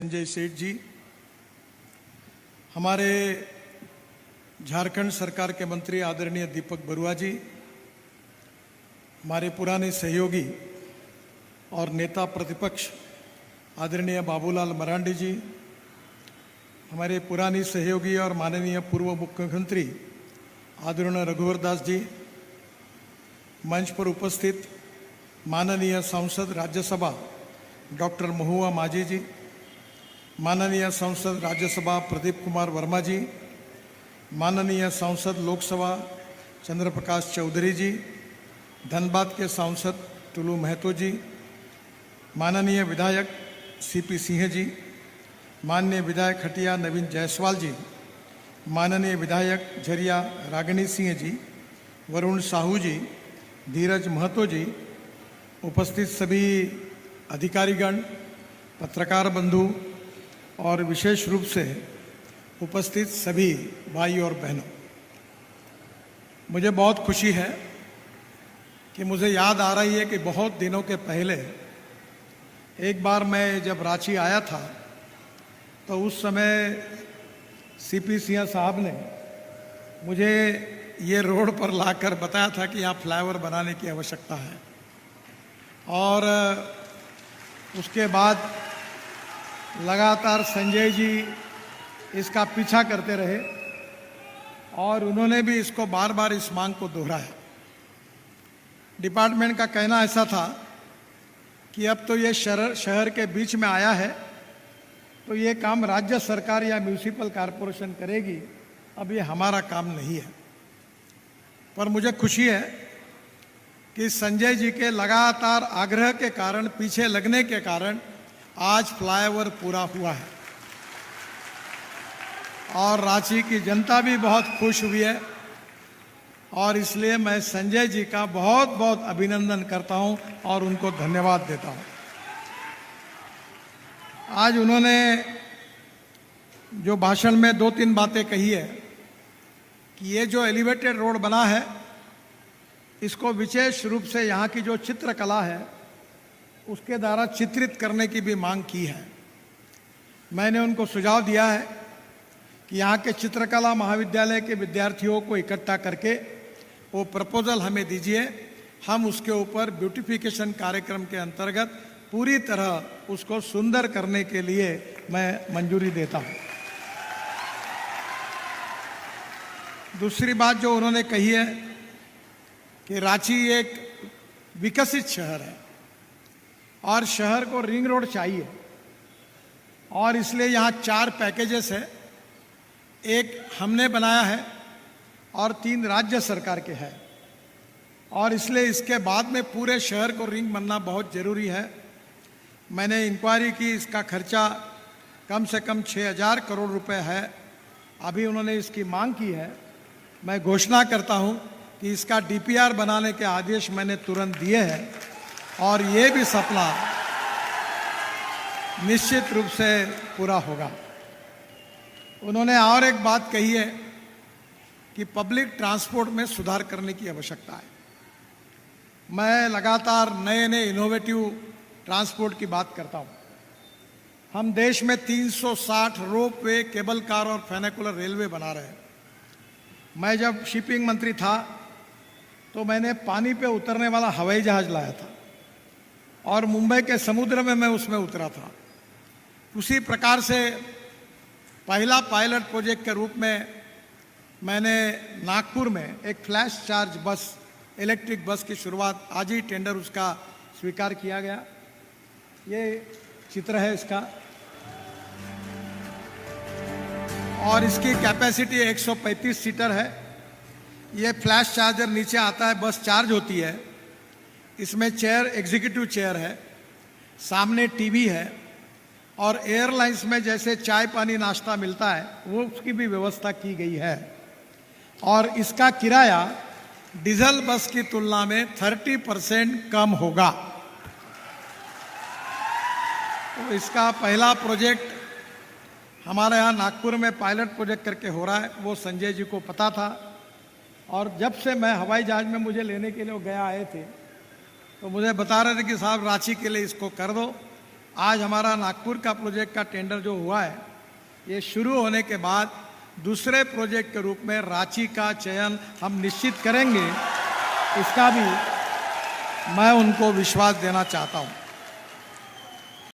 संजय सेठ जी, हमारे झारखंड सरकार के मंत्री आदरणीय दीपक बरुआ जी, हमारे पुराने सहयोगी और नेता प्रतिपक्ष आदरणीय बाबूलाल मरांडी जी, हमारे पुरानी सहयोगी और माननीय पूर्व मुख्यमंत्री आदरणीय रघुवर दास जी, मंच पर उपस्थित माननीय सांसद राज्यसभा डॉक्टर महुआ माझी जी, माननीय सांसद राज्यसभा प्रदीप कुमार वर्मा जी, माननीय सांसद लोकसभा चंद्र प्रकाश चौधरी जी, धनबाद के सांसद टुलू महतो जी, माननीय विधायक सीपी सिंह जी, माननीय विधायक हटिया नवीन जायसवाल जी, माननीय विधायक झरिया रागिनी सिंह जी, वरुण साहू जी, धीरज महतो जी, उपस्थित सभी अधिकारीगण, पत्रकार बंधु और विशेष रूप से उपस्थित सभी भाई और बहनों, मुझे बहुत खुशी है कि मुझे याद आ रही है कि बहुत दिनों के पहले एक बार मैं जब रांची आया था तो उस समय सीपी सिंह साहब ने मुझे ये रोड पर लाकर बताया था कि यहाँ फ्लाईओवर बनाने की आवश्यकता है। और उसके बाद लगातार संजय जी इसका पीछा करते रहे और उन्होंने भी इसको बार बार इस मांग को दोहराया। डिपार्टमेंट का कहना ऐसा था कि अब तो ये शहर के बीच में आया है तो ये काम राज्य सरकार या म्यूनिसिपल कॉरपोरेशन करेगी, अब ये हमारा काम नहीं है। पर मुझे खुशी है कि संजय जी के लगातार आग्रह के कारण, पीछे लगने के कारण आज फ्लाईओवर पूरा हुआ है और रांची की जनता भी बहुत खुश हुई है। और इसलिए मैं संजय जी का बहुत बहुत अभिनंदन करता हूं और उनको धन्यवाद देता हूं। आज उन्होंने जो भाषण में 2-3 बातें कही है कि ये जो एलिवेटेड रोड बना है इसको विशेष रूप से यहाँ की जो चित्रकला है उसके द्वारा चित्रित करने की भी मांग की है। मैंने उनको सुझाव दिया है कि यहाँ के चित्रकला महाविद्यालय के विद्यार्थियों को इकट्ठा करके वो प्रपोजल हमें दीजिए, हम उसके ऊपर ब्यूटिफिकेशन कार्यक्रम के अंतर्गत पूरी तरह उसको सुंदर करने के लिए मैं मंजूरी देता हूँ। दूसरी बात जो उन्होंने कही है कि रांची एक विकसित शहर है और शहर को रिंग रोड चाहिए और इसलिए यहाँ 4 पैकेजेस है, एक हमने बनाया है और 3 राज्य सरकार के हैं और इसलिए इसके बाद में पूरे शहर को रिंग बनना बहुत ज़रूरी है। मैंने इंक्वायरी की, इसका खर्चा कम से कम 6,000 करोड़ रुपए है। अभी उन्होंने इसकी मांग की है। मैं घोषणा करता हूँ कि इसका डीपीआर बनाने के आदेश मैंने तुरंत दिए हैं और ये भी सपना निश्चित रूप से पूरा होगा। उन्होंने और एक बात कही है कि पब्लिक ट्रांसपोर्ट में सुधार करने की आवश्यकता है। मैं लगातार नए नए इनोवेटिव ट्रांसपोर्ट की बात करता हूँ। हम देश में 360 रोप वे, केबल कार और फेनिकुलर रेलवे बना रहे हैं। मैं जब शिपिंग मंत्री था तो मैंने पानी पे उतरने वाला हवाई जहाज लाया था और मुंबई के समुद्र में मैं उसमें उतरा था। उसी प्रकार से पहला पायलट प्रोजेक्ट के रूप में मैंने नागपुर में एक फ्लैश चार्ज बस, इलेक्ट्रिक बस की शुरुआत, आज ही टेंडर उसका स्वीकार किया गया। ये चित्र है इसका और इसकी कैपेसिटी 135 सीटर है। ये फ्लैश चार्जर नीचे आता है, बस चार्ज होती है। इसमें चेयर, एग्जीक्यूटिव चेयर है, सामने टीवी है और एयरलाइंस में जैसे चाय पानी नाश्ता मिलता है वो उसकी भी व्यवस्था की गई है। और इसका किराया डीजल बस की तुलना में 30% कम होगा। तो इसका पहला प्रोजेक्ट हमारे यहाँ नागपुर में पायलट प्रोजेक्ट करके हो रहा है, वो संजय जी को पता था और जब से मैं हवाई जहाज में मुझे लेने के लिए वो गया आए थे तो मुझे बता रहे थे कि साहब रांची के लिए इसको कर दो। आज हमारा नागपुर का प्रोजेक्ट का टेंडर जो हुआ है, ये शुरू होने के बाद दूसरे प्रोजेक्ट के रूप में रांची का चयन हम निश्चित करेंगे, इसका भी मैं उनको विश्वास देना चाहता हूँ।